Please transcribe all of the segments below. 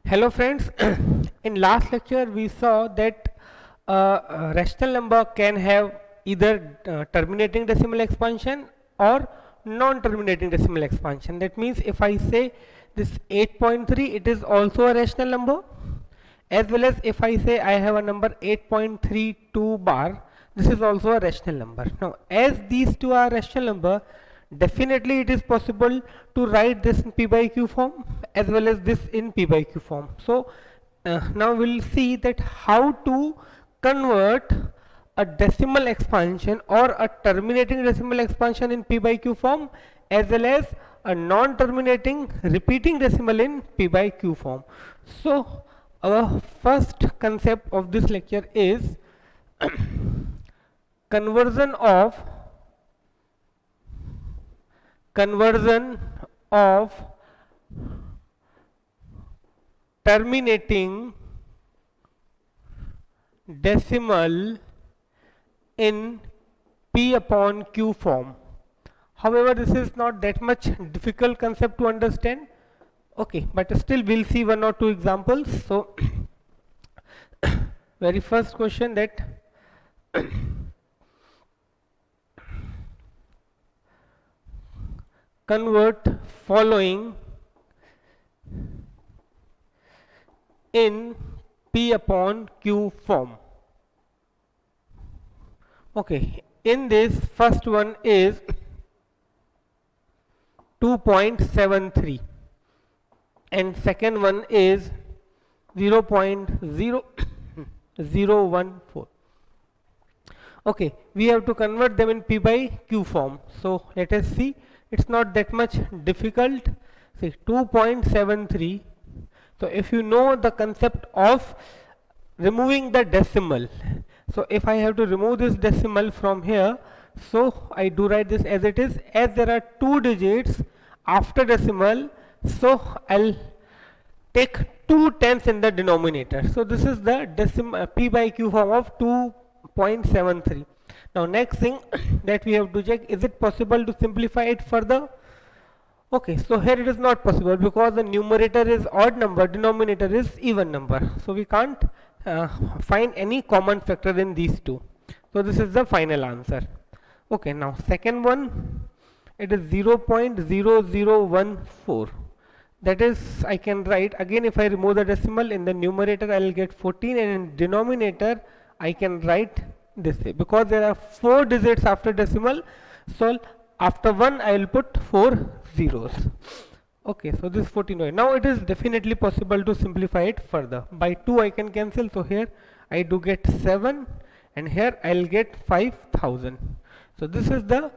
Hello friends, in last lecture we saw that a rational number can have either terminating decimal expansion or non-terminating decimal expansion. That means if I say this 8.3, it is also a rational number, as well as if I say I have a number 8.32 bar, this is also a rational number. Now as these two are rational number, definitely it is possible to write this in p by q form as well as this in p by q form. So now we'll see that how to convert a decimal expansion or a terminating decimal expansion in p by q form, as well as a non-terminating repeating decimal in p by q form. So our first concept of this lecture is conversion of conversion of terminating decimal in p upon q form. However, this is not that much difficult concept to understand. Okay, but still we'll see one or two examples. So very first question, that convert following in p upon q form. Okay, in this first one is 2.73 and second one is 0.0014. Okay, we have to convert them in p by q form. So let us see, it's not that much difficult. See, 2.73. So if you know the concept of removing the decimal, so if I have to remove this decimal from here, so I do write this as it is. As there are two digits after decimal, so I'll take 2 tenths in the denominator. So this is the decimal p by q form of 2.73. Now next thing that we have to check, is it possible to simplify it further? Okay, so here it is not possible because the numerator is odd number, denominator is even number. So we can't find any common factor in these two. So this is the final answer. Okay, now second one, it is 0.0014. That is, I can write again, if I remove the decimal, in the numerator I will get 14, and in denominator I can write this way, because there are 4 digits after decimal, so after 1 I will put 4 zeros. Okay, so this 14. Now it is definitely possible to simplify it further. By 2 I can cancel, so here I do get 7 and here I will get 5000. So this is the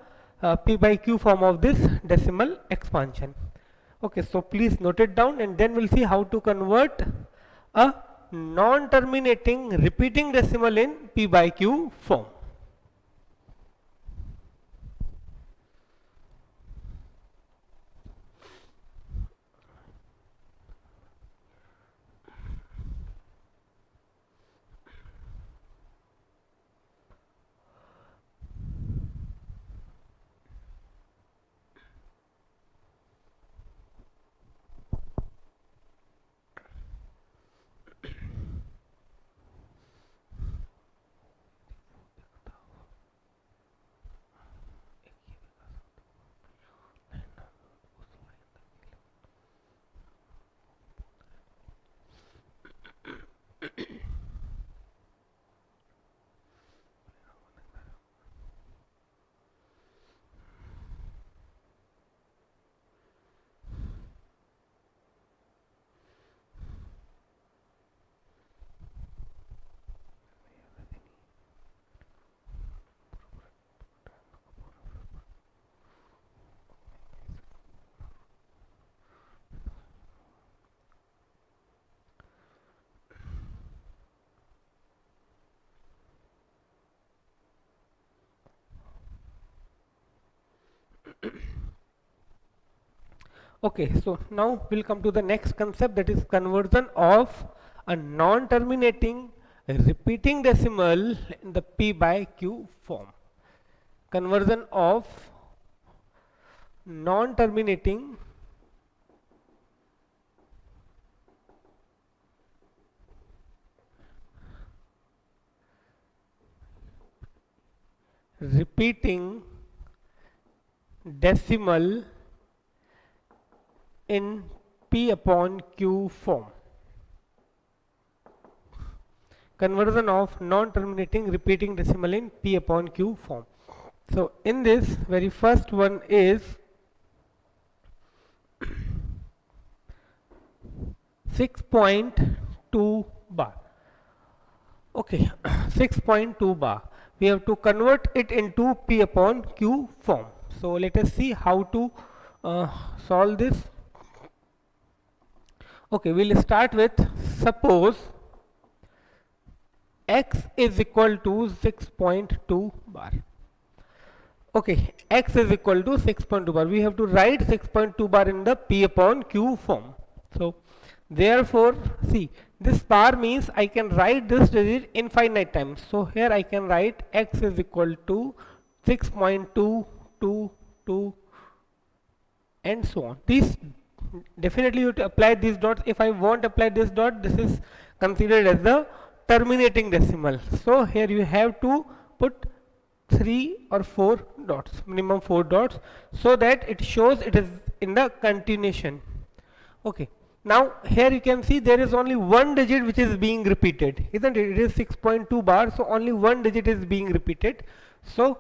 p by q form of this decimal expansion. Okay, so please note it down, and then we'll see how to convert a non-terminating repeating decimal in p by q form. Okay, so now we'll come to the next concept, that is conversion of a non-terminating repeating decimal in the p by q form. Conversion of non-terminating repeating decimal in P upon Q form. Conversion of non-terminating repeating decimal in P upon Q form. So in this, very first one is 6.2 bar. Okay, 6.2 bar. We have to convert it into P upon Q form. So let us see how to solve this. Okay, we'll start with, suppose x is equal to 6.2 bar. Okay, x is equal to 6.2 bar. We have to write 6.2 bar in the P upon Q form. So therefore, see, this bar means I can write this digit infinite times. So here I can write x is equal to 6.222 and so on. These definitely you have to apply these dots. If I won't apply this dot, this is considered as the terminating decimal. So here you have to put 3 or 4 dots, minimum 4 dots, so that it shows it is in the continuation. Okay, now here you can see there is only one digit which is being repeated, isn't it? It is 6.2 bar, so only one digit is being repeated. So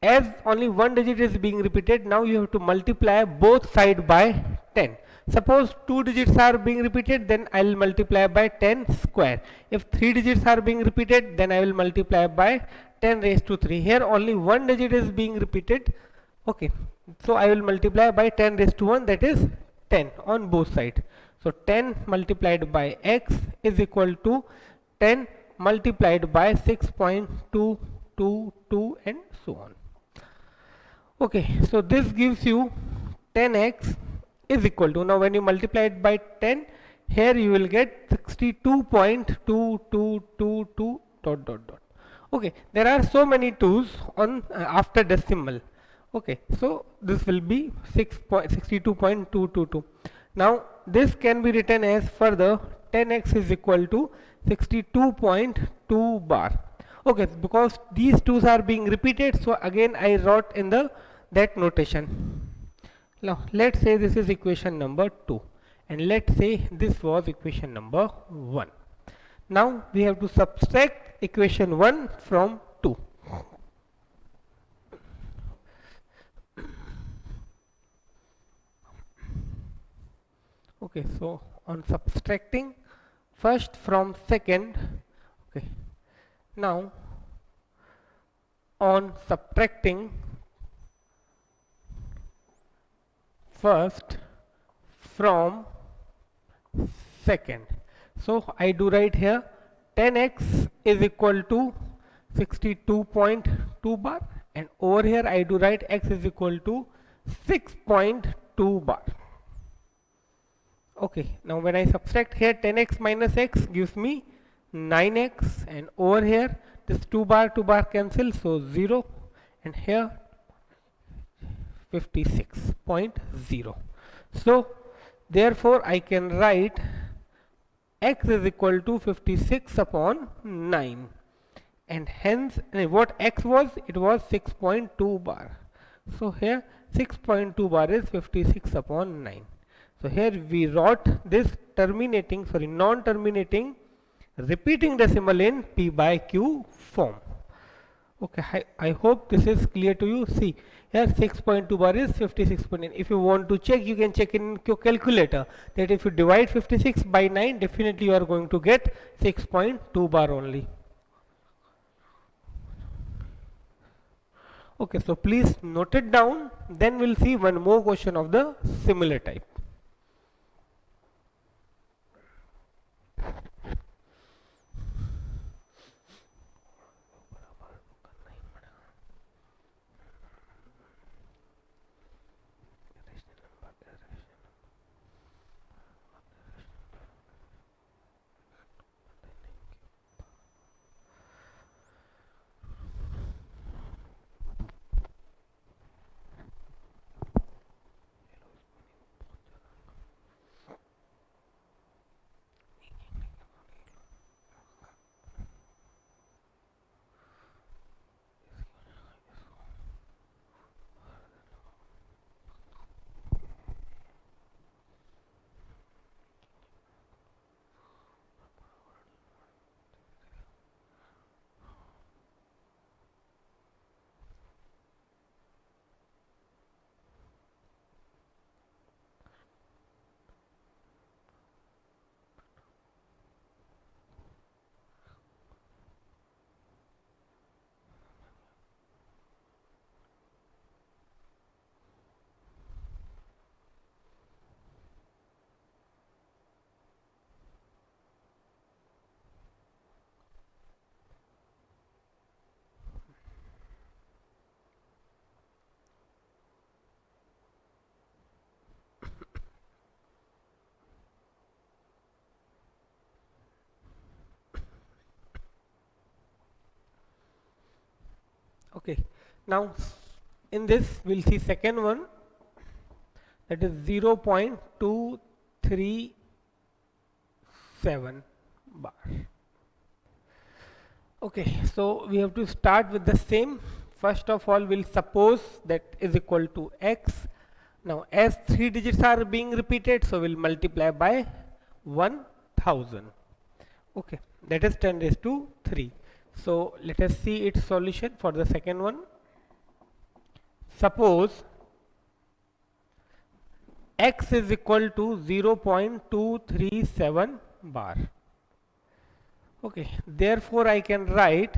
as only one digit is being repeated, now you have to multiply both side by 10. Suppose two digits are being repeated, then I will multiply by 10 square. If three digits are being repeated, then I will multiply by 10 raised to 3. Here only one digit is being repeated. Okay, so I will multiply by 10 raised to 1, that is 10 on both sides. So 10 multiplied by x is equal to 10 multiplied by 6.222 and so on. Okay, so this gives you 10x is equal to, now when you multiply it by 10, here you will get 62.2222 dot dot dot. Okay, there are so many 2's on after decimal. Okay, so this will be 62.222. Now this can be written as further 10x is equal to 62.2 bar. Okay, because these 2's are being repeated, so again I wrote in the that notation. Now let's say this is equation number 2 and let's say this was equation number 1. Now we have to subtract equation 1 from 2. Okay, so on subtracting first from second, okay, now on subtracting first from second, so I do write here 10x is equal to 62.2 bar, and over here I do write x is equal to 6.2 bar. Okay, now when I subtract here 10x minus x gives me 9x, and over here this 2 bar cancel, so 0, and here 56.0. So therefore I can write x is equal to 56 upon 9, and hence what x was, it was 6.2 bar. So here 6.2 bar is 56 upon 9. So here we wrote this non-terminating repeating decimal in P by Q form. Okay, I hope this is clear to you. See, here 6.2 bar is 56.9. If you want to check, you can check in your calculator that if you divide 56 by 9, definitely you are going to get 6.2 bar only. Okay, so please note it down. Then we'll see one more question of the similar type. Okay, now in this we'll see second one, that is 0.237 bar. Okay, so we have to start with the same. First of all, we'll suppose that is equal to x. Now, as 3 digits are being repeated, so we'll multiply by 1000. Okay, that is 10 raised to 3. So, let us see its solution for the second one. Suppose x is equal to 0.237 bar. Okay, therefore I can write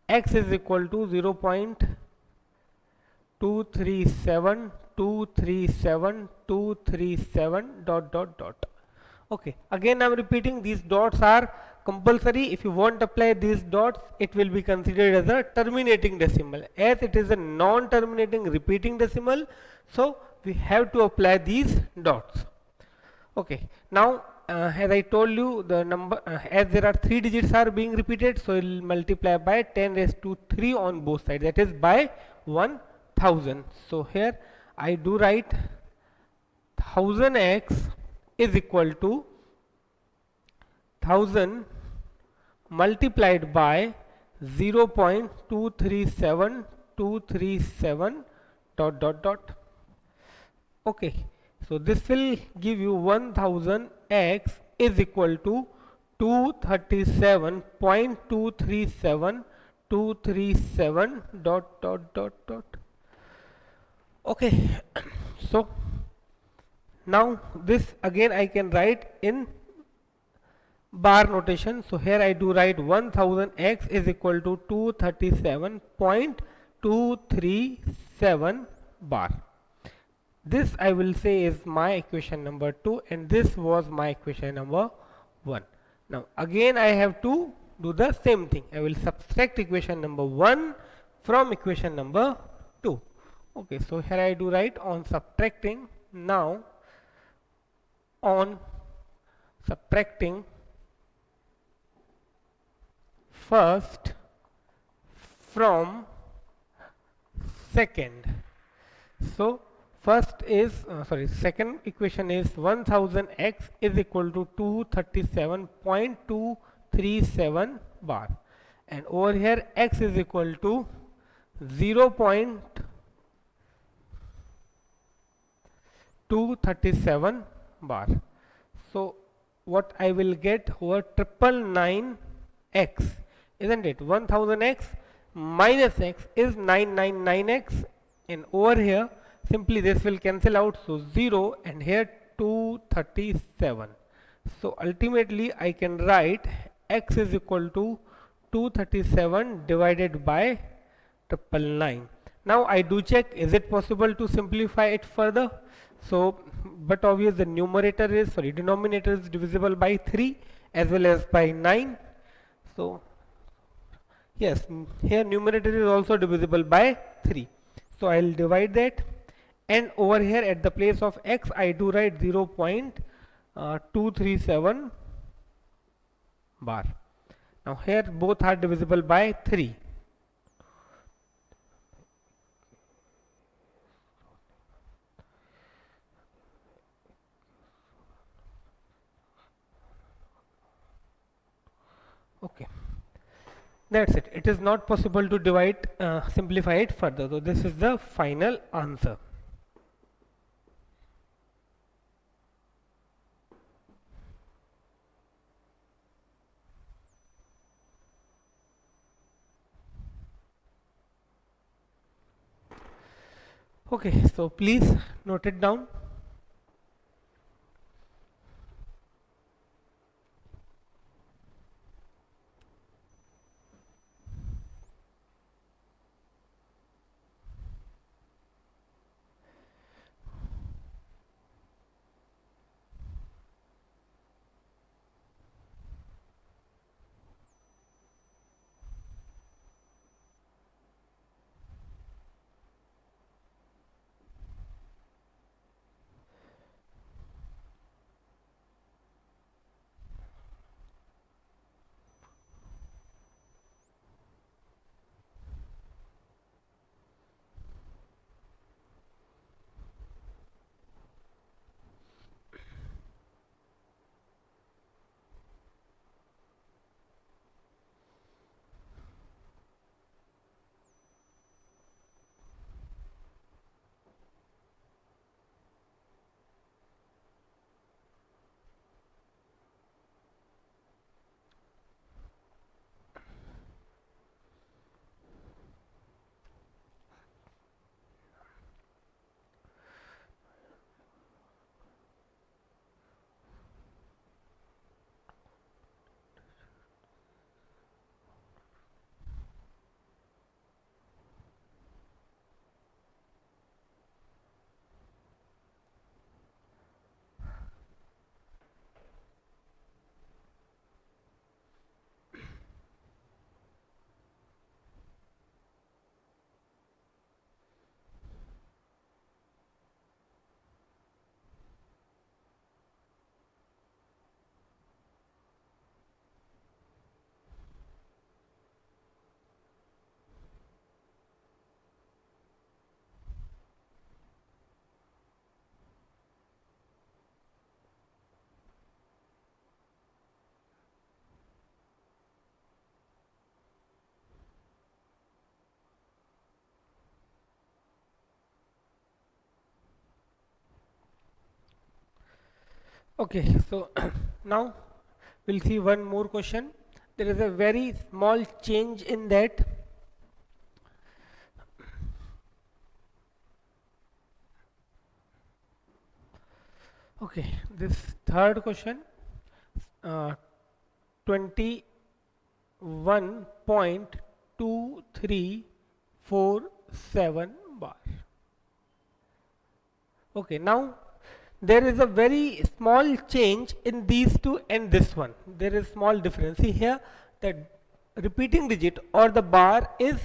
x is equal to 0.237237 dot dot dot. Okay, again I am repeating, these dots are compulsory. If you won't apply these dots, it will be considered as a terminating decimal. As it is a non-terminating repeating decimal, so we have to apply these dots. Okay, now as I told you, the number as there are 3 digits are being repeated, so it will multiply by 10 raised to 3 on both sides, that is by 1000. So here I do write 1000x is equal to 1000 multiplied by 0.237237 dot dot dot. Okay, so this will give you 1000x is equal to 237.237237 dot dot dot dot. Okay, so now this again I can write in bar notation. So here I do write 1000x is equal to 237.237 bar. This I will say is my equation number 2, and this was my equation number 1. Now again I have to do the same thing. I will subtract equation number 1 from equation number 2. Okay, so here I do write on subtracting. Now on subtracting first from second. So first is second equation is 1000x is equal to 237.237 bar, and over here x is equal to 0.237 bar. So what I will get over 999x, isn't it? 1000x minus x is 999x, and over here simply this will cancel out, so 0, and here 237. So ultimately I can write x is equal to 237 divided by 999. Now I do check, is it possible to simplify it further? So but obvious the denominator is divisible by 3 as well as by 9. So yes, here numerator is also divisible by 3. So I will divide that, and over here at the place of x I do write 0.237 bar. Now here both are divisible by 3. Okay, that's it. It is not possible to divide, simplify it further. So this is the final answer. Okay, so please note it down. Okay, so now we'll see one more question. There is a very small change in that. Okay, this third question, uh, 21.2347 bar. Okay, now there is a very small change in these two and this one. There is small difference. See here, the repeating digit or the bar is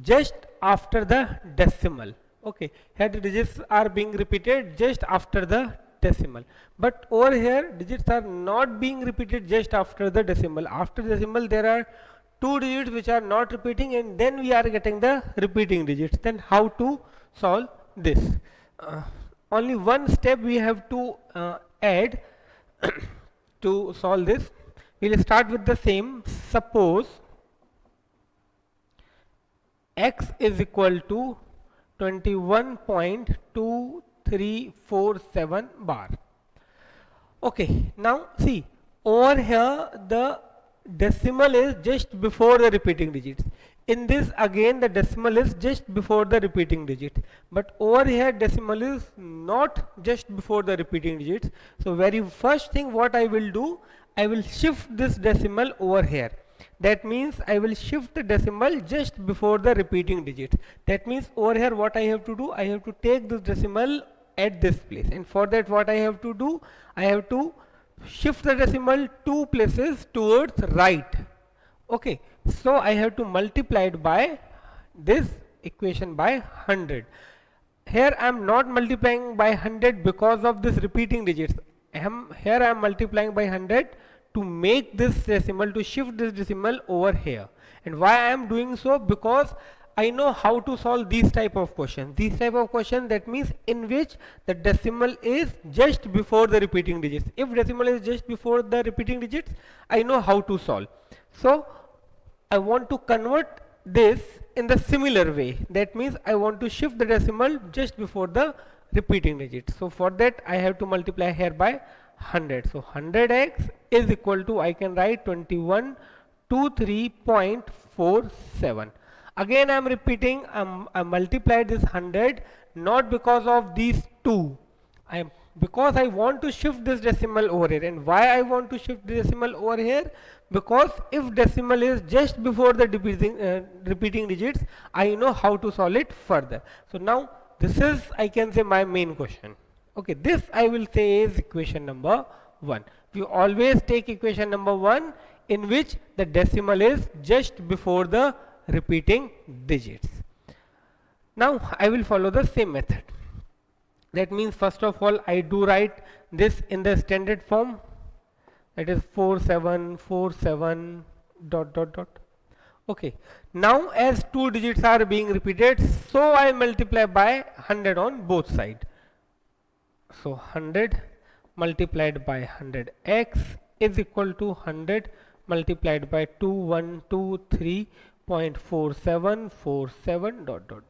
just after the decimal. Okay, here the digits are being repeated just after the decimal. But over here, digits are not being repeated just after the decimal. After decimal, there are two digits which are not repeating, and then we are getting the repeating digits. Then how to solve this? Uh, Only one step we have to add to solve this. We'll start with the same. Suppose x is equal to 21.2347 bar. Okay, now see, over here the decimal is just before the repeating digits. In this again the decimal is just before the repeating digit, but over here decimal is not just before the repeating digits. So very first thing what I will do, I will shift this decimal over here. That means I will shift the decimal just before the repeating digit. That means over here what I have to do, I have to take this decimal at this place, and for that what I have to do, I have to shift the decimal two places towards right. Okay, so I have to multiply it by this equation by 100. Here I am not multiplying by 100 because of this repeating digits. Here I am multiplying by 100 to make this decimal, to shift this decimal over here. And why I am doing so? Because I know how to solve these type of questions. These type of questions, that means in which the decimal is just before the repeating digits. If decimal is just before the repeating digits, I know how to solve. So I want to convert this in the similar way. That means I want to shift the decimal just before the repeating digit. So for that I have to multiply here by 100. So 100x is equal to, I can write 2123.47. Again I am repeating, I multiplied this 100 not because of these two. Because I want to shift this decimal over here. And why I want to shift the decimal over here? Because if decimal is just before the repeating digits, I know how to solve it further. So now this is, I can say, my main question. Okay, this I will say is equation number 1. We always take equation number 1 in which the decimal is just before the repeating digits. Now I will follow the same method. That means first of all I do write this in the standard form, that is 4747 dot dot dot. Okay, now as two digits are being repeated, so I multiply by 100 on both sides. So 100 multiplied by 100x is equal to 100 multiplied by 2123.4747 dot dot dot.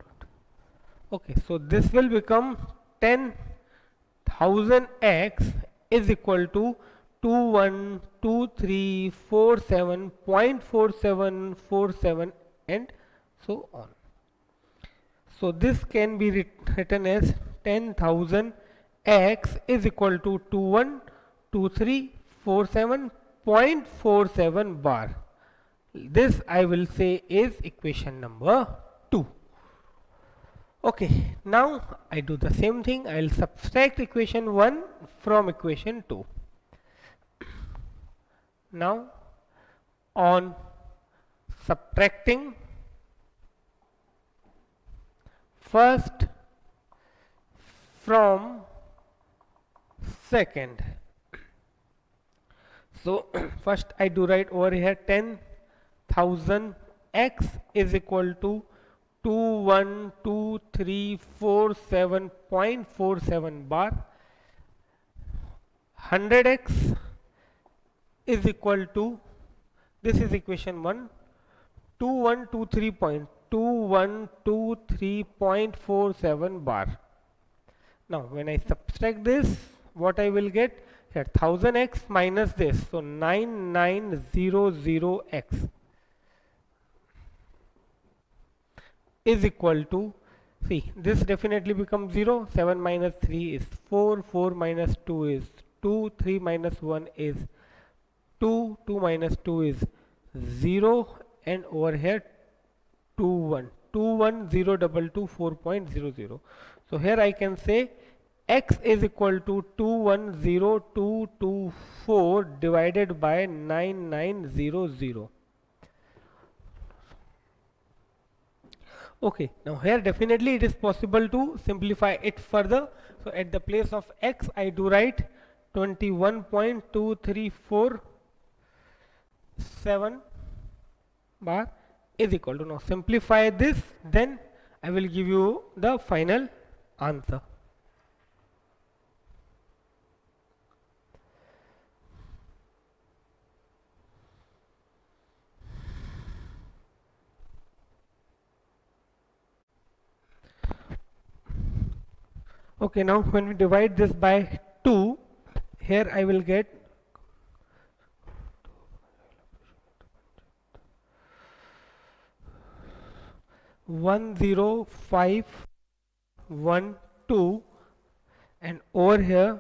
Okay, so this will become 10,000x is equal to 212347.4747 and so on. So this can be written as 10,000 x is equal to 212347.47 bar. This I will say is equation number 2. Okay, now I do the same thing. I will subtract equation 1 from equation 2. Now on subtracting first from second, so first I do write over here 10,000 x is equal to 212347.47 bar. 100x is equal to, this is equation 1, 2123.47 bar. Now when I subtract this, what I will get, here 1000x minus this, so 9900x is equal to, see, this definitely becomes 0, 7 minus 3 is 4, 4 minus 2 is 2, 3 minus 1 is 2, 2 minus 2 is 0, and over here 2, 1, 2, 1, 0, 2, 2, 4.00. So here I can say x is equal to 210224 divided by 9900. Okay, now here definitely it is possible to simplify it further. So at the place of x I do write 21.2347 bar is equal to, now simplify this, then I will give you the final answer. Okay, now when we divide this by 2, here I will get 10512, and over here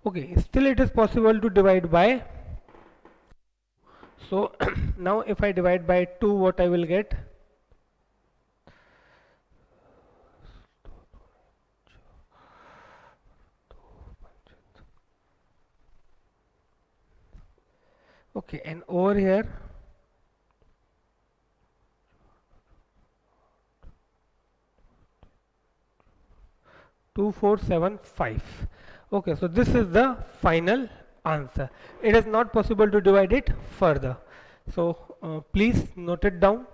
okay, still it is possible to divide by, so now if I divide by 2, what I will get? Okay, and over here 2475. Okay, so this is the final answer. It is not possible to divide it further. So please note it down.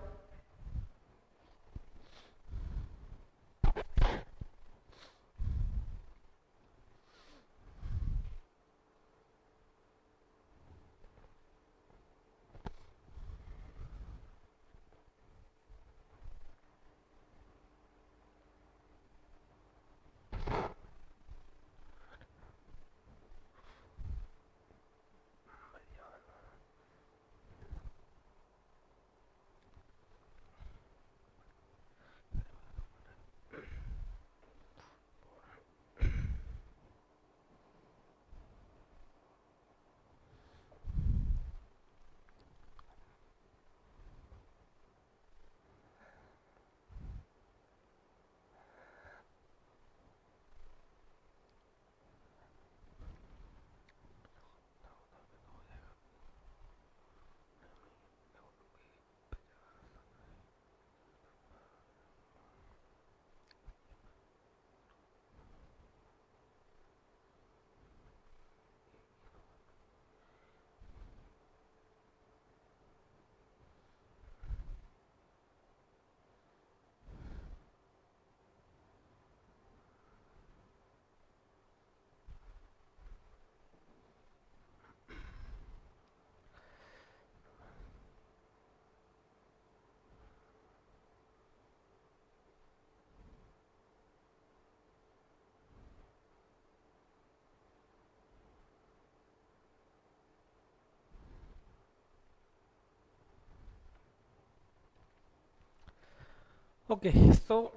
Okay, so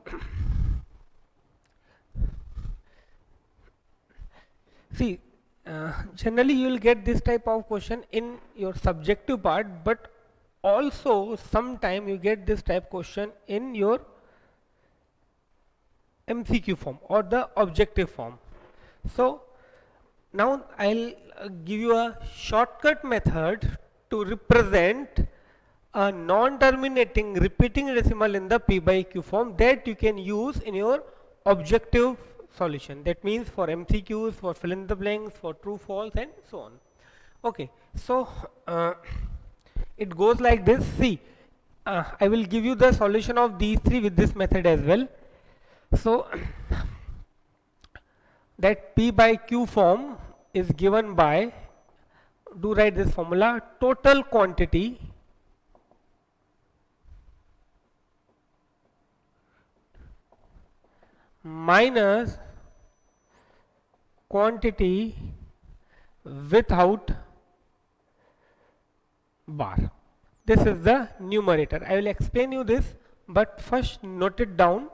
see, generally you will get this type of question in your subjective part, but also sometime you get this type question in your MCQ form or the objective form. So now I'll give you a shortcut method to represent a non-terminating repeating decimal in the P by Q form that you can use in your objective solution. That means for MCQs, for fill in the blanks, for true, false, and so on. Okay, so it goes like this. See, I will give you the solution of these three with this method as well. So that P by Q form is given by, do write this formula, total quantity minus quantity without bar. This is the numerator. I will explain you this, but first note it down.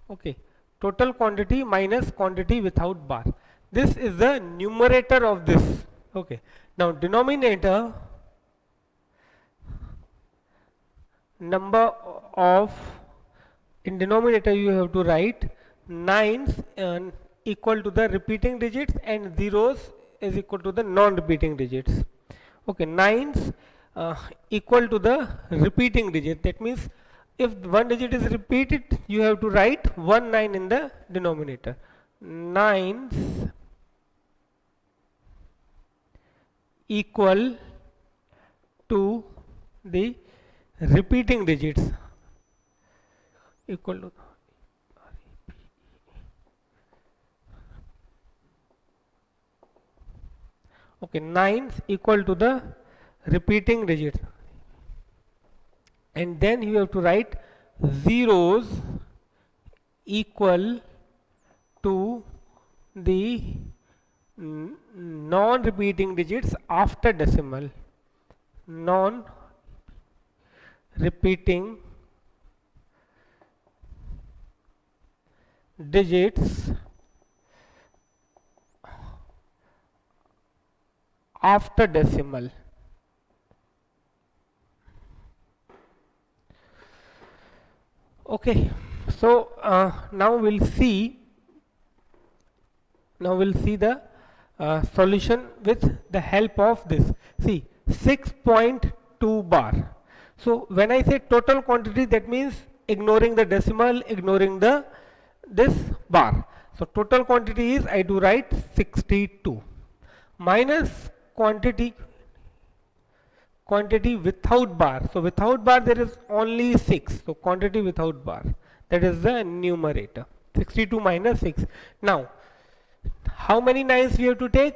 Okay, total quantity minus quantity without bar. This is the numerator of this. Okay, now denominator, number of, in denominator you have to write 9s equal to the repeating digits and zeros is equal to the non-repeating digits. Okay, 9s equal to the repeating digit. That means if one digit is repeated, you have to write 1 9 in the denominator. 9s equal to the repeating digits equal to okay, 9s equal to the repeating digits, and then you have to write zeros equal to the non-repeating digits after decimal. Non-repeating digits after decimal. Okay, so now we'll see the solution with the help of this. See, 6.2 bar. So when I say total quantity, that means ignoring the decimal, ignoring the this bar. So total quantity is, I do write 62 minus quantity without bar. So without bar there is only 6. So quantity without bar, that is the numerator. 62 minus 6. Now how many 9s we have to take?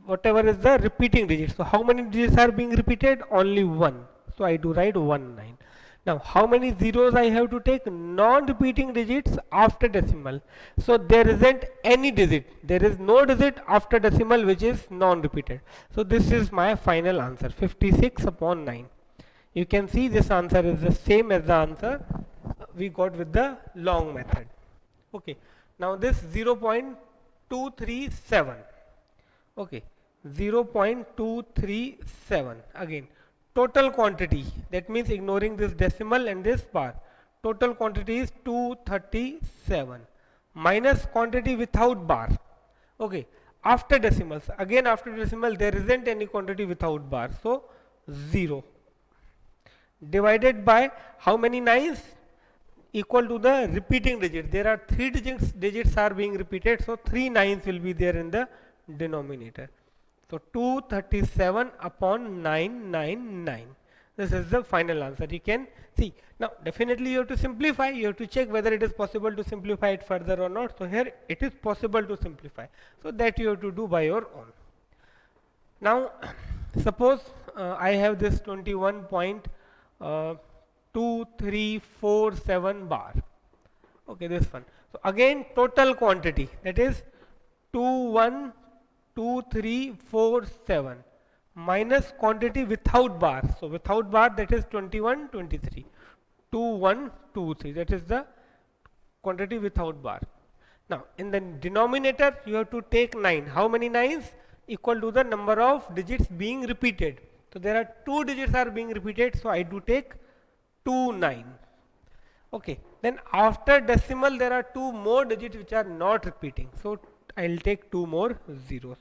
Whatever is the repeating digit. So how many digits are being repeated? Only 1. So I do write 1 9. Now how many zeros I have to take? Non-repeating digits after decimal. So there isn't any digit. There is no digit after decimal which is non-repeated. So this is my final answer, 56 upon 9. You can see this answer is the same as the answer we got with the long method. Okay. Now this 0.237. Okay. 0.237 again. Total quantity, that means ignoring this decimal and this bar, total quantity is 237 minus quantity without bar. Okay, after decimals, again after decimal there isn't any quantity without bar, so 0 divided by how many 9s? Equal to the repeating digit. There are 3 digits are being repeated, so 3 9s will be there in the denominator. So 237 upon 999. This is the final answer. You can see. Now definitely you have to simplify. You have to check whether it is possible to simplify it further or not. So here it is possible to simplify. So that you have to do by your own. Now suppose I have this 21.2347 bar. Okay, this one. So again total quantity, that is 22347 minus quantity without bar. So without bar, that is 2123. 2123, that is the quantity without bar. Now in the denominator you have to take 9. How many 9s? Equal to the number of digits being repeated. So there are 2 digits are being repeated, so I do take 2 9. Okay, then after decimal there are 2 more digits which are not repeating, so I'll take 2 more zeros.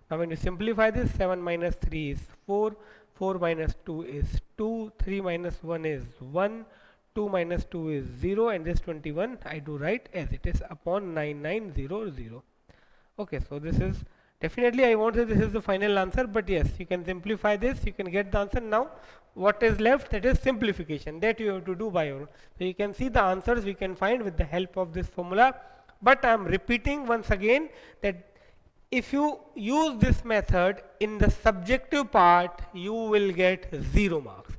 Now when you simplify this, 7 minus 3 is 4, 4 minus 2 is 2, 3 minus 1 is 1, 2 minus 2 is 0, and this 21 I do write as it is upon 9900. Okay, so this is definitely, I won't say this is the final answer, but yes, you can simplify this, you can get the answer. Now what is left, that is simplification, that you have to do by your own. So you can see the answers we can find with the help of this formula, but I am repeating once again that if you use this method in the subjective part, you will get 0 marks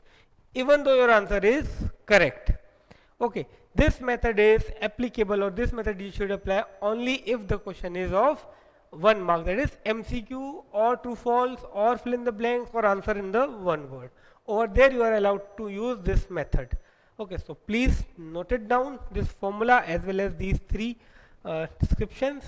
even though your answer is correct. Okay, this method is applicable, or this method you should apply only if the question is of 1 mark, that is MCQ or true false or fill in the blanks or answer in the one word. Over there you are allowed to use this method. Okay, so please note it down, this formula as well as these three descriptions.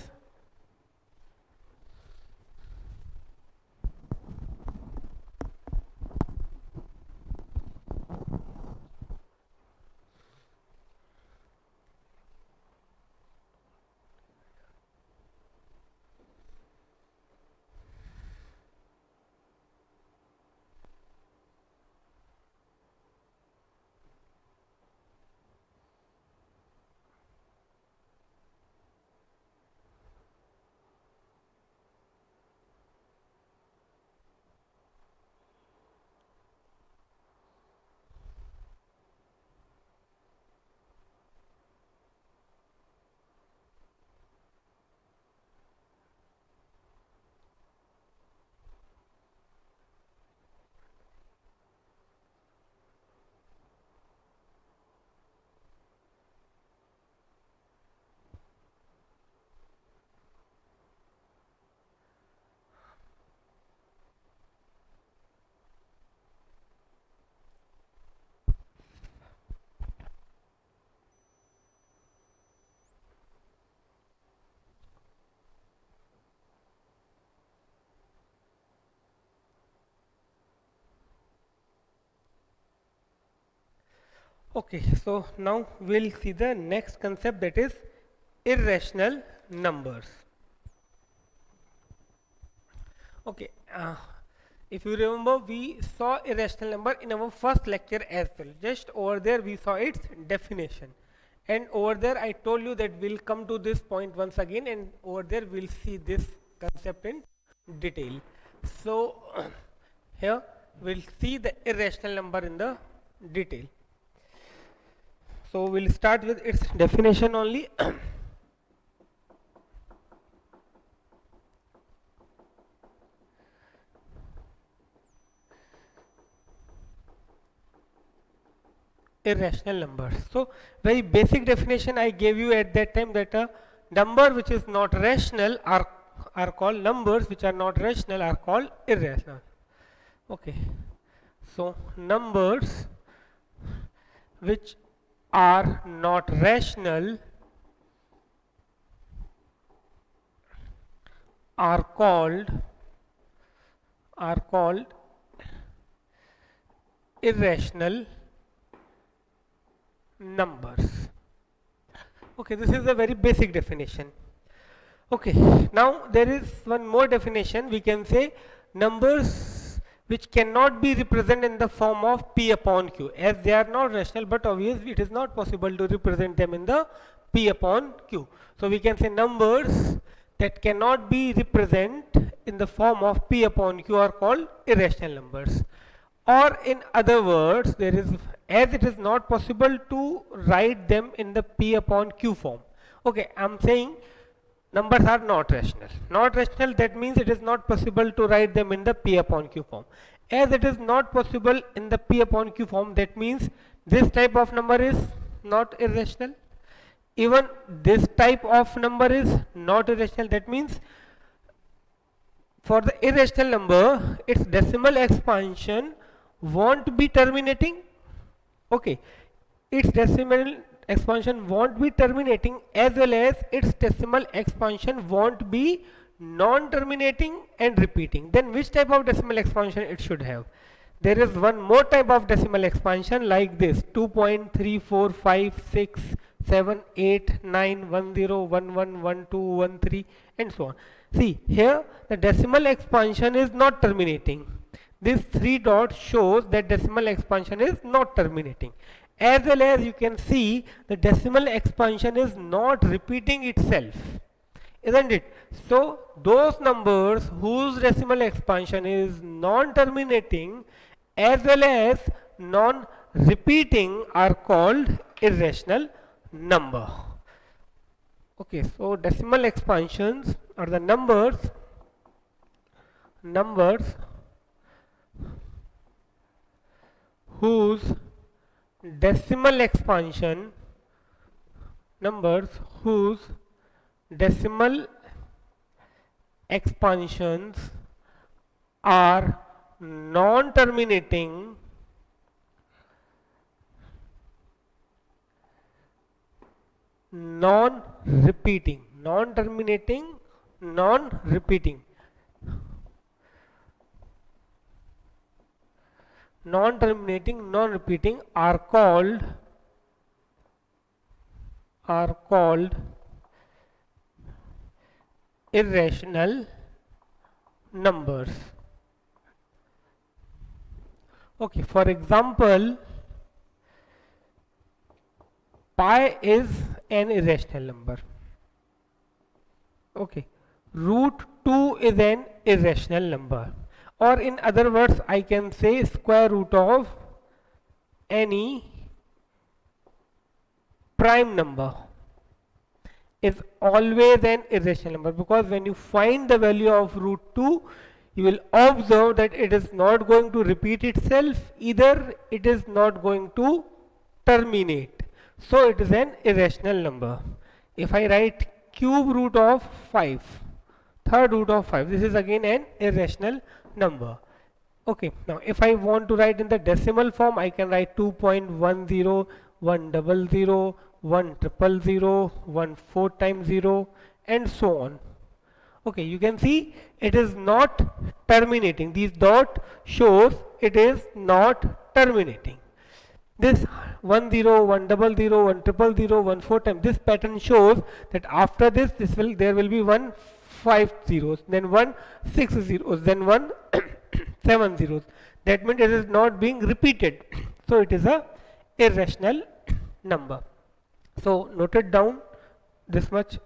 Okay, so now we'll see the next concept, that is irrational numbers. Okay, if you remember, we saw irrational number in our first lecture as well. Just over there we saw its definition, and over there I told you that we'll come to this point once again, and over there we'll see this concept in detail. So here we'll see the irrational number in the detail. So we'll start with its definition only. Irrational numbers. So very basic definition I gave you at that time, that a number which is not rational are called numbers, which are not rational are called irrational. Okay, so numbers which are not rational are called irrational numbers. Okay, this is a very basic definition. Okay, now there is one more definition. We can say numbers which cannot be represented in the form of P upon Q, as they are not rational, but obviously it is not possible to represent them in the P upon Q. So we can say numbers that cannot be represented in the form of P upon Q are called irrational numbers. Or in other words, there is, as it is not possible to write them in the P upon Q form. Okay, I am saying numbers are not rational. Not rational, that means it is not possible to write them in the P upon Q form. As it is not possible in the P upon Q form, that means this type of number is not irrational. Even this type of number is not irrational. That means for the irrational number, its decimal expansion won't be terminating. Okay, its decimal expansion won't be terminating, as well as its decimal expansion won't be non-terminating and repeating. Then which type of decimal expansion it should have? There is one more type of decimal expansion like this: 2.34567889101111213 and so on. See here, the decimal expansion is not terminating. This 3 dots shows that decimal expansion is not terminating. As well as you can see, the decimal expansion is not repeating itself, isn't it? So those numbers whose decimal expansion is non-terminating as well as non-repeating are called irrational number. Okay, so decimal expansions are the numbers whose decimal expansion numbers whose decimal expansions are non-terminating non-repeating non-terminating non-repeating non-terminating non-repeating are called irrational numbers. Okay, for example, pi is an irrational number. Okay, root 2 is an irrational number, or in other words I can say square root of any prime number is always an irrational number, because when you find the value of root 2 you will observe that it is not going to repeat itself, either it is not going to terminate, so it is an irrational number. If I write cube root of 5, third root of 5, this is again an irrational number. Okay, now if I want to write in the decimal form, I can write 2.10, 100, 1,000, 1 4 times 0 and so on. Okay, you can see it is not terminating. These dot shows it is not terminating. This 10, 100, 1,000, 1 4 times, this pattern shows that after this there will be 1 5 zeros, then 1 6 zeros, then 1 7 zeros. That means it is not being repeated, so it is a irrational number. So note it down this much.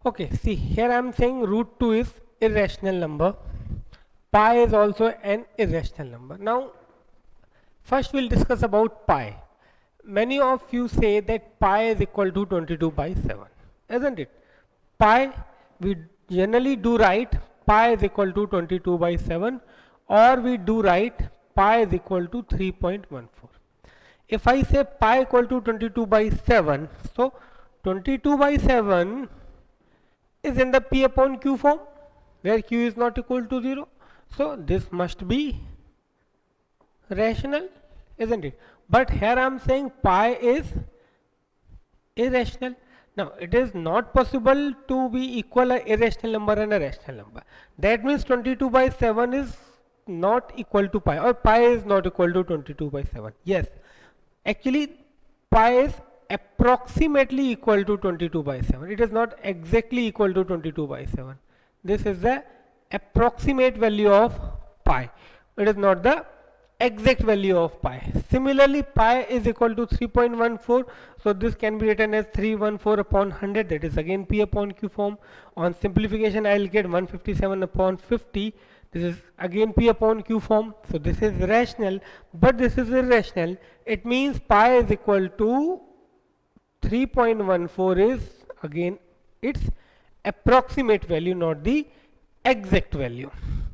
Okay, see here I am saying root 2 is irrational number, pi is also an irrational number. Now first we'll discuss about pi. Many of you say that pi is equal to 22 by 7, isn't it? Pi, we generally do write pi is equal to 22 by 7, or we do write pi is equal to 3.14. If I say pi equal to 22 by 7, so 22 by 7 is in the P upon Q form, where Q is not equal to 0. So this must be rational, isn't it? But here I am saying pi is irrational. Now it is not possible to be equal a irrational number and a rational number. That means 22 by 7 is not equal to pi, or pi is not equal to 22 by 7. Yes, actually pi is approximately equal to 22 by 7. It is not exactly equal to 22 by 7. This is the approximate value of pi. It is not the exact value of pi. Similarly, pi is equal to 3.14, so this can be written as 314 upon 100, that is again P upon Q form. On simplification, I will get 157 upon 50, this is again P upon Q form. So this is rational, but this is irrational. It means pi is equal to 3.14 is again its approximate value, not the exact value.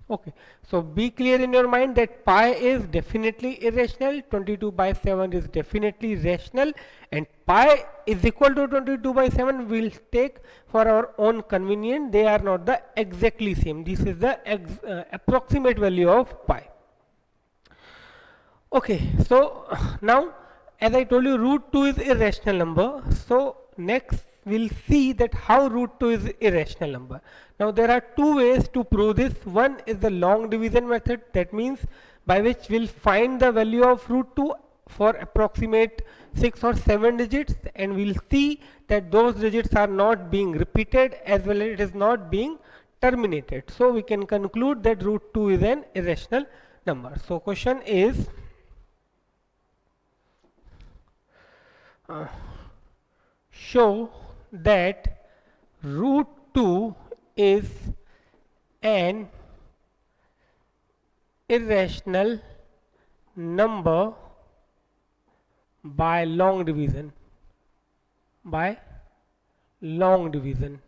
Okay, so be clear in your mind that pi is definitely irrational, 22 by 7 is definitely rational, and pi is equal to 22 by 7 we'll take for our own convenience. They are not the exactly same. This is the approximate value of pi. Okay, so now as I told you, root 2 is irrational number. So next we'll see that how root 2 is irrational number. Now there are two ways to prove this. One is the long division method, that means by which we'll find the value of root 2 for approximate 6 or 7 digits, and we'll see that those digits are not being repeated as well as it is not being terminated. So we can conclude that root 2 is an irrational number. So question is, show that root 2 is an irrational number by long division. By long division.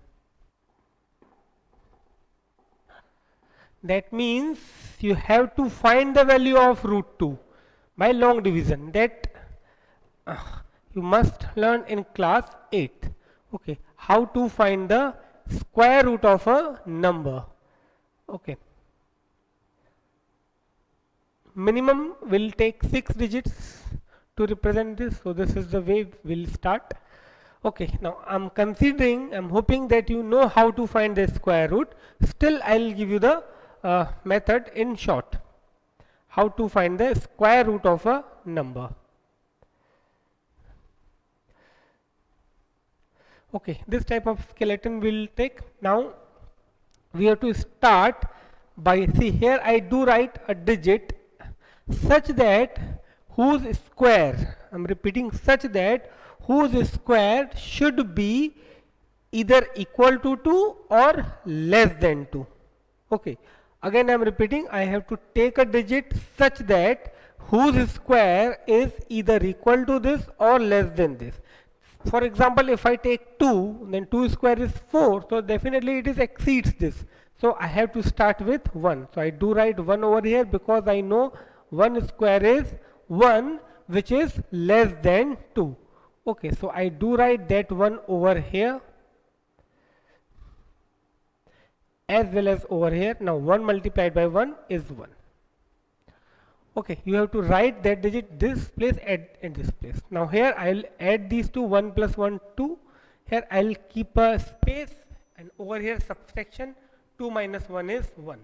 That means you have to find the value of root 2 by long division. That you must learn in class 8. Okay, how to find the square root of a number. Okay, minimum will take 6 digits to represent this, so this is the way we'll start. Okay, now I'm hoping that you know how to find the square root. Still I'll give you the method in short, how to find the square root of a number. Okay, this type of skeleton will take. Now we have to start by, see here I do write a digit such that whose square, I'm repeating, such that whose square should be either equal to 2 or less than 2. Okay, again I'm repeating, I have to take a digit such that whose square is either equal to this or less than this. For example, if I take 2, then 2 square is 4, so definitely it is exceeds this. So I have to start with 1. So I do write 1 over here because I know 1 square is 1, which is less than 2. Okay, so I do write that 1 over here as well as over here. Now 1 multiplied by 1 is 1. Okay, you have to write that digit this place at this place. Now here I'll add these two, 1 plus 1, 2. Here I'll keep a space, and over here subtraction, 2 minus 1 is 1.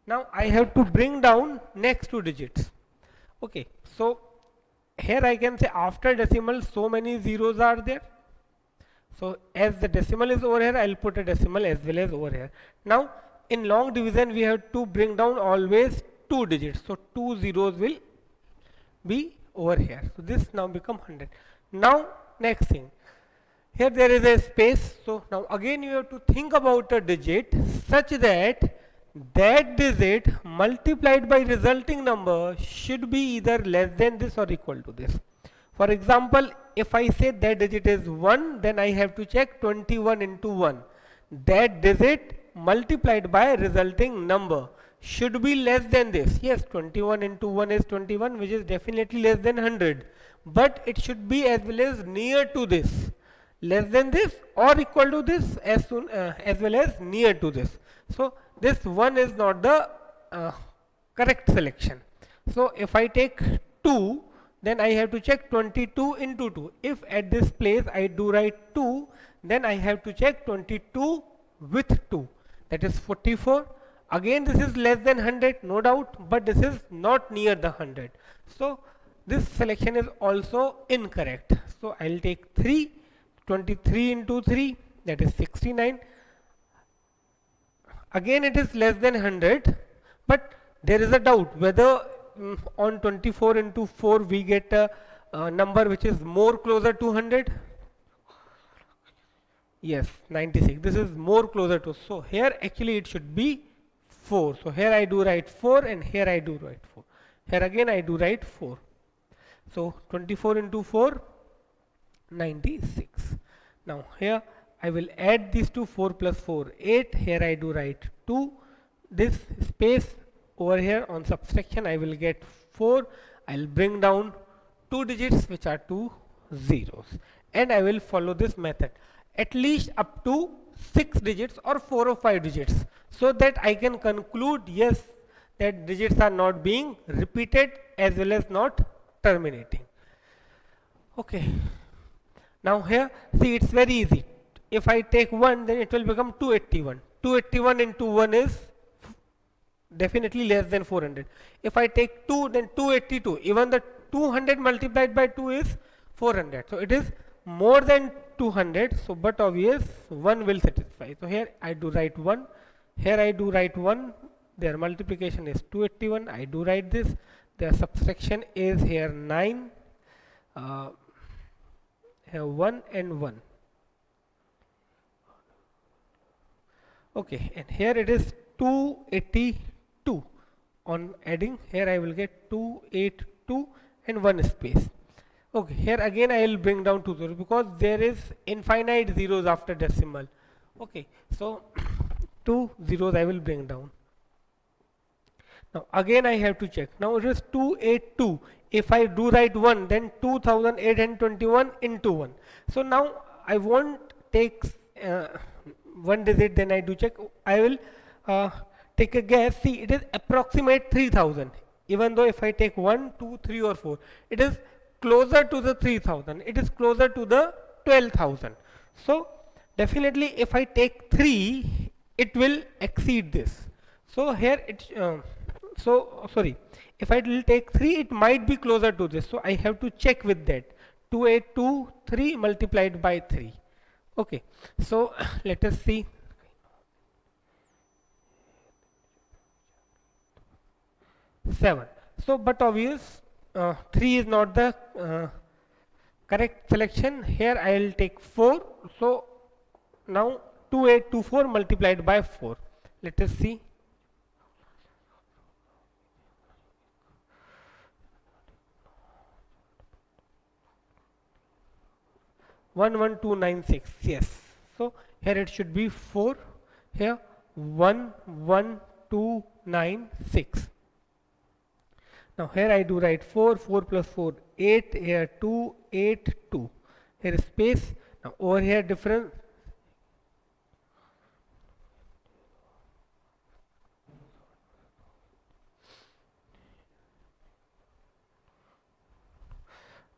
Now I have to bring down next two digits. Okay, so here I can say after decimal so many zeros are there. So as the decimal is over here, I'll put a decimal as well as over here. Now in long division we have to bring down always two digits, so 2 zeros will be over here. So this now become 100. Now next thing, here there is a space, so now again you have to think about a digit such that that digit multiplied by resulting number should be either less than this or equal to this. For example, if I say that digit is 1, then I have to check 21 into 1. That digit multiplied by resulting number should be less than this. Yes, 21 into 1 is 21, which is definitely less than 100. But it should be as well as near to this. Less than this or equal to this as well as near to this. So this 1 is not the correct selection. So if I take 2, then I have to check 22 into 2. If at this place I do write 2, then I have to check 22 with 2. That is 44. Again this is less than 100, no doubt, but this is not near the 100. So this selection is also incorrect. So I'll take 3, 23 into 3, that is 69. Again it is less than 100, but there is a doubt whether on 24 into 4 we get a number which is more closer to 100. Yes, 96. This is more closer to. So here actually it should be 4. So here I do write 4 and here I do write 4. Here again I do write 4. So 24 into 4, 96. Now here I will add these two, 4 plus 4, 8. Here I do write 2. This space over here on subtraction I will get 4. I'll bring down two digits which are two zeros, and I will follow this method at least up to 6 digits or 4 or 5 digits, so that I can conclude yes that digits are not being repeated as well as not terminating. Okay, now here see, it's very easy. If I take 1, then it will become 281. 281 into 1 is definitely less than 400. If I take 2, then 282. Even the 200 multiplied by 2 is 400. So it is more than 200. So but obvious 1 will satisfy. So here I do write 1. Here I do write 1. Their multiplication is 281. I do write this. Their subtraction is here 9. Here 1 and 1. Okay, and here it is 282. On adding, here I will get 282 and 1 space. Okay, here again I will bring down 2 zeros because there is infinite zeros after decimal. Okay, so 2 zeros I will bring down. Now again I have to check. Now it is 282. If I do write 1, then 2821 into 1. So now I won't take one digit, then I do check. I will take a guess. See, it is approximate 3000. Even though if I take 1, 2, 3 or 4, it is closer to the 3000. It is closer to the 12,000. So definitely if I take 3, it will exceed this. So here it if I will take 3, it might be closer to this. So I have to check with that. 2823 multiplied by 3. Okay, so let us see. 7. So but obvious 3 is not the correct selection. Here I will take 4. So now 2824 multiplied by 4. Let us see. 11296. Yes. So here it should be 4. Here 11296. Now here I do write 4. 4 plus 4, 8. Here 2, 8, 2. Here is space. Now over here difference.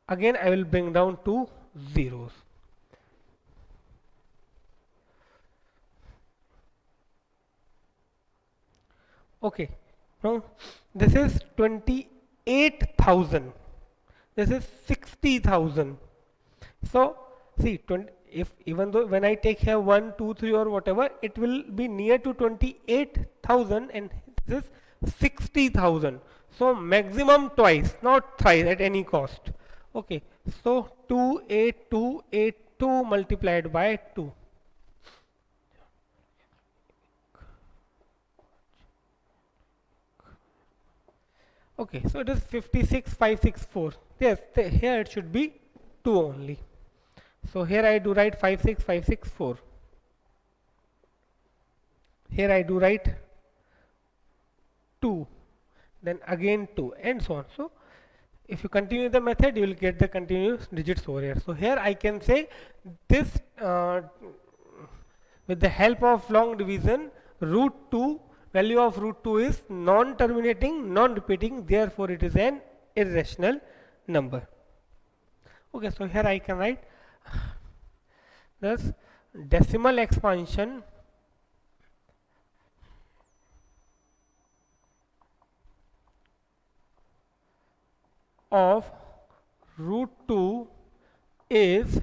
Again I will bring down two zeros. Okay, now this is 28,000. This is 60,000. So see, if even though when I take here 1, 2, 3 or whatever, it will be near to 28,000 and this is 60,000. So maximum twice, not thrice at any cost. Okay, so 28282 multiplied by 2. Okay, so it is 56564. Yes, here it should be 2 only. So here I do write 56564. Here I do write 2, then again 2, and so on. So if you continue the method, you will get the continuous digits over here. So here I can say this with the help of long division, root 2, value of root 2 is non-terminating, non-repeating, therefore it is an irrational number. Okay, so here I can write thus decimal expansion of root 2 is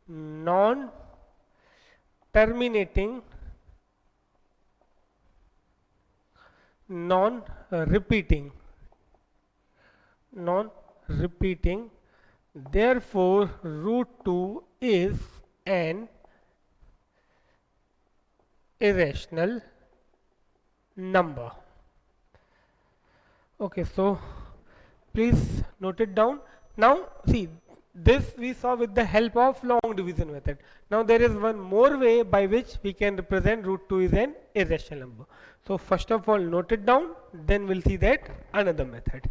non-terminating, non-repeating. non-repeating. Therefore, root 2 is an irrational number. Okay, so please note it down. Now, see, this we saw with the help of long division method. Now, there is one more way by which we can represent root 2 is an irrational number. So, first of all, note it down, then we'll see that another method.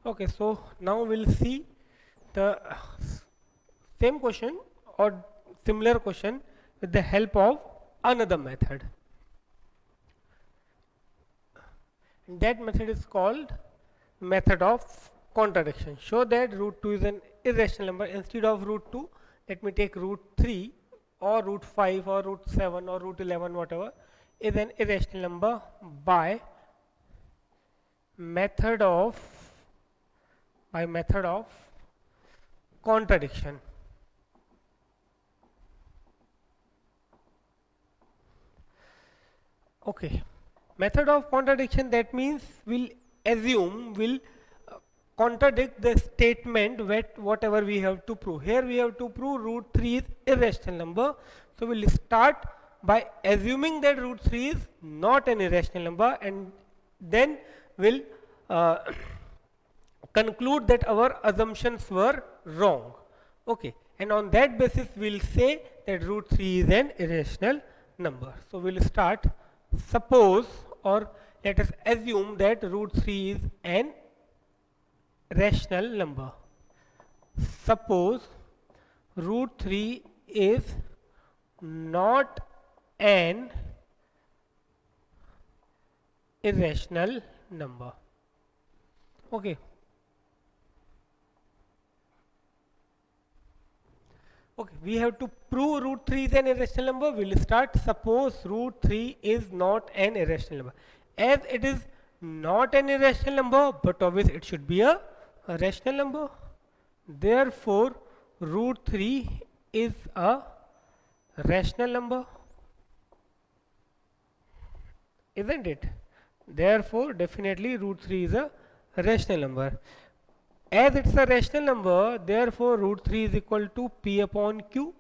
Okay, so now we'll see the same question or similar question with the help of another method. That method is called method of contradiction. Show that root 2 is an irrational number. Instead of root 2, let me take root 3 or root 5 or root 7 or root 11, whatever, is an irrational number by method of contradiction. Okay, method of contradiction, that means we'll contradict the statement whatever we have to prove. Here we have to prove root 3 is irrational number. So we'll start by assuming that root 3 is not an irrational number, and then we'll conclude that our assumptions were wrong. Okay, and on that basis we'll say that root 3 is an irrational number. So we'll start. Suppose, or let us assume that root 3 is an rational number. Suppose root 3 is not an irrational number. Okay. Okay, we have to prove root 3 is an irrational number. We will start. Suppose root 3 is not an irrational number. As it is not an irrational number, but obviously it should be a rational number. Therefore, root 3 is a rational number. Isn't it? Therefore, definitely root 3 is a rational number. As it's a rational number, therefore root 3 is equal to P upon Q.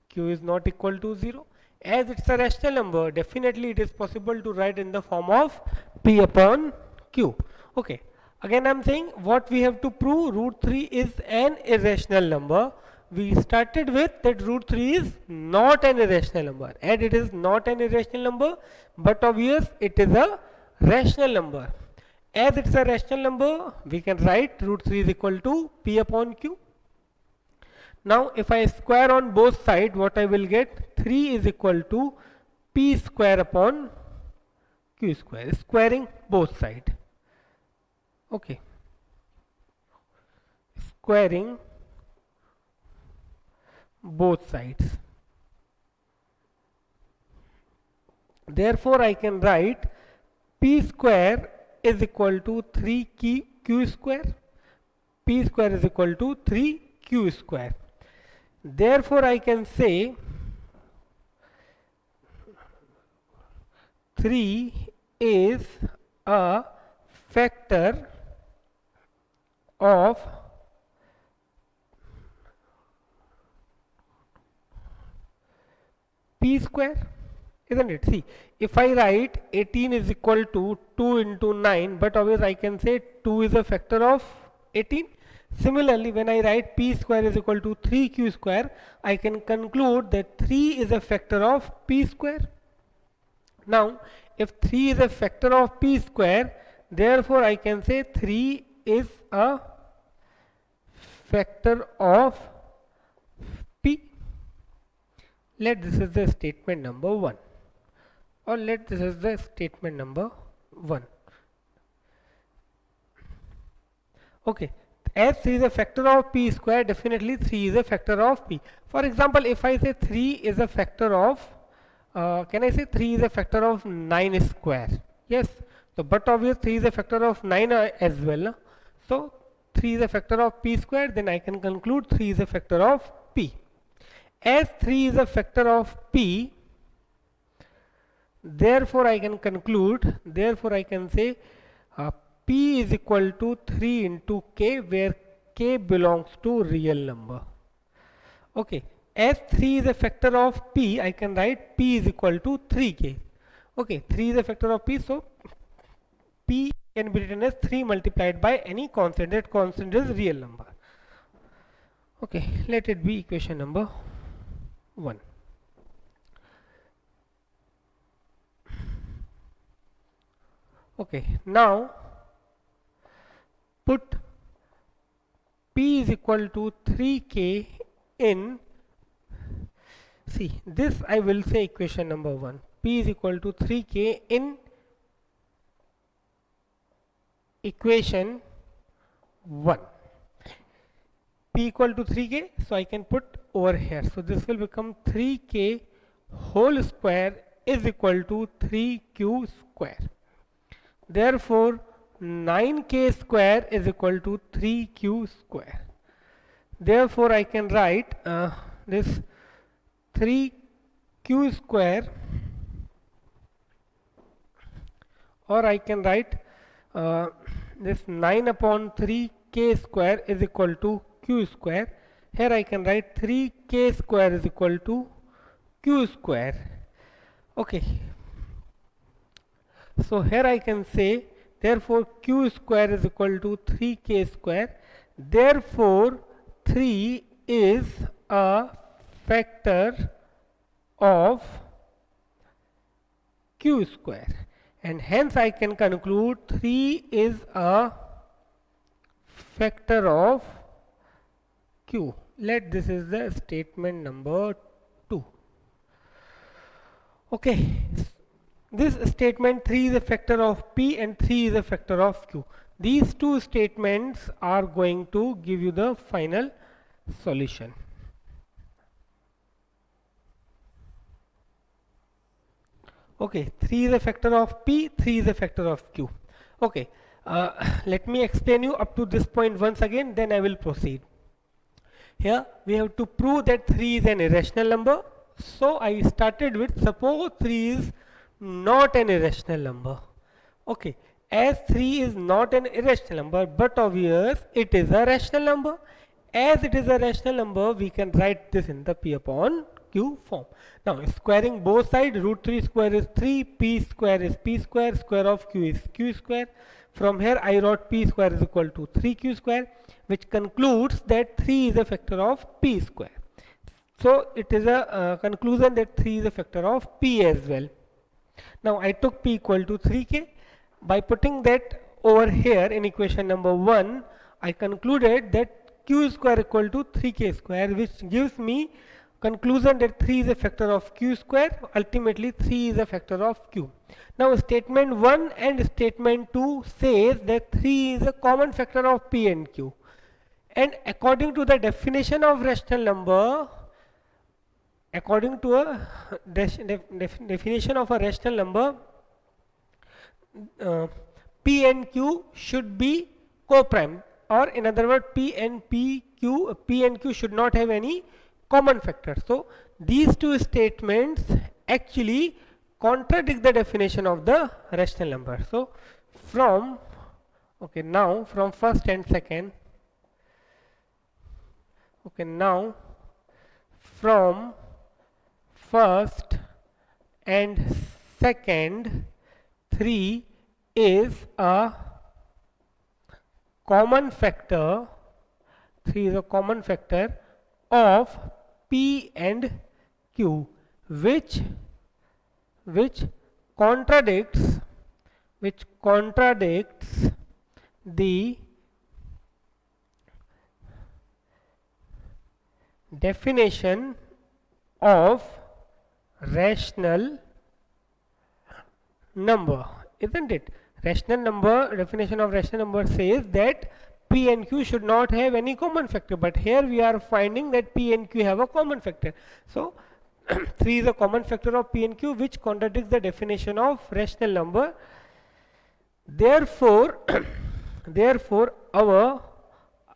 Q is not equal to 0. As it's a rational number, definitely it is possible to write in the form of P upon Q. Okay. Again I am saying what we have to prove, root 3 is an irrational number. We started with that root 3 is not an irrational number. And it is not an irrational number, but obvious it is a rational number. As it's a rational number, we can write root 3 is equal to P upon Q. Now, if I square on both sides, what I will get? 3 is equal to P square upon Q square, squaring both sides. Okay. Squaring both sides. Therefore I can write p square is equal to 3q square. P square is equal to 3q square. Therefore I can say 3 is a factor of p square, isn't it? See, if I write 18 is equal to 2 into 9, but obviously I can say 2 is a factor of 18. Similarly, when I write p square is equal to 3q square, I can conclude that 3 is a factor of p square. Now, if 3 is a factor of p square, therefore I can say 3 is a factor of p. Let this is the statement number 1, or let this is the statement number 1. Okay, as 3 is a factor of p square, definitely 3 is a factor of p. For example, if I say 3 is a factor of can I say 3 is a factor of 9 square? Yes. So, but obviously 3 is a factor of 9 as well. So, 3 is a factor of p square, then I can conclude 3 is a factor of p. As 3 is a factor of p, therefore I can conclude, therefore I can say p is equal to 3 into k, where k belongs to real number. Okay. As 3 is a factor of p, I can write p is equal to 3k. Okay, 3 is a factor of p, so p can be written as 3 multiplied by any constant. That constant is real number. Okay, let it be equation number 1. Okay, now put p is equal to 3k in, see, this I will say equation number 1. P is equal to 3k in equation 1. P equal to 3k, so I can put over here. So this will become 3k whole square is equal to 3q square. Therefore, 9k square is equal to 3q square. Therefore, I can write this 3q square, or I can write this 9 upon 3k square is equal to q square. Here I can write 3k square is equal to q square. Okay. So here I can say, therefore q square is equal to 3k square. Therefore 3 is a factor of q square, and hence I can conclude 3 is a factor of q. Let this is the statement number 2. Okay, this statement 3 is a factor of p and 3 is a factor of q. These two statements are going to give you the final solution. Okay, 3 is a factor of p, 3 is a factor of q. Okay, let me explain you up to this point once again, then I will proceed. Here we have to prove that 3 is an irrational number. So I started with, suppose 3 is not an irrational number. Okay, as 3 is not an irrational number, but obvious it is a rational number. As it is a rational number, we can write this in the p upon q form. Now squaring both sides, root 3 square is 3, p square is p square, square of q is q square. From here I wrote p square is equal to 3q square, which concludes that 3 is a factor of p square. So it is a conclusion that 3 is a factor of p as well. Now I took p equal to 3k. By putting that over here in equation number 1, I concluded that q square equal to 3k square, which gives me conclusion that 3 is a factor of q square. Ultimately 3 is a factor of q. Now statement 1 and statement 2 says that 3 is a common factor of p and q. And according to the definition of rational number, according to a definition of a rational number, P and Q should be co-prime, or in other words, P and Q should not have any common factor. So these two statements actually contradict the definition of the rational number. So from now from first and second, now from first and second, 3 is a common factor. 3 is a common factor of P and Q, which contradicts the definition of rational number, isn't it? Rational number, definition of rational number says that P and Q should not have any common factor, but here we are finding that P and Q have a common factor. So 3 is a common factor of P and Q, which contradicts the definition of rational number. Therefore our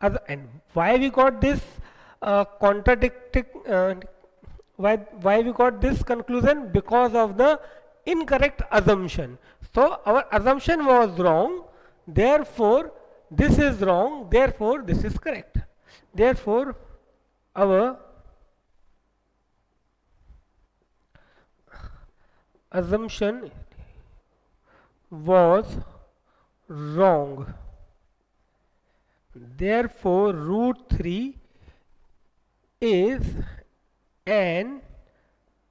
other, and why we got this contradicting why we got this conclusion? Because of the incorrect assumption. So our assumption was wrong, therefore this is wrong, therefore this is correct. Therefore our assumption was wrong. Therefore root 3 is an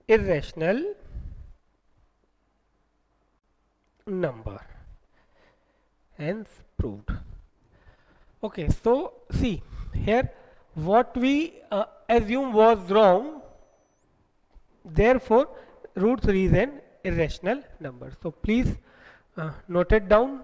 irrational number. Hence proved. Okay, so see here what we assume was wrong, therefore root 3 is an irrational number. So please note it down.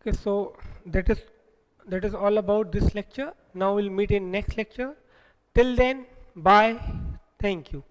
Okay, so that is all about this lecture. Now we'll meet in next lecture. Till then, bye. Thank you.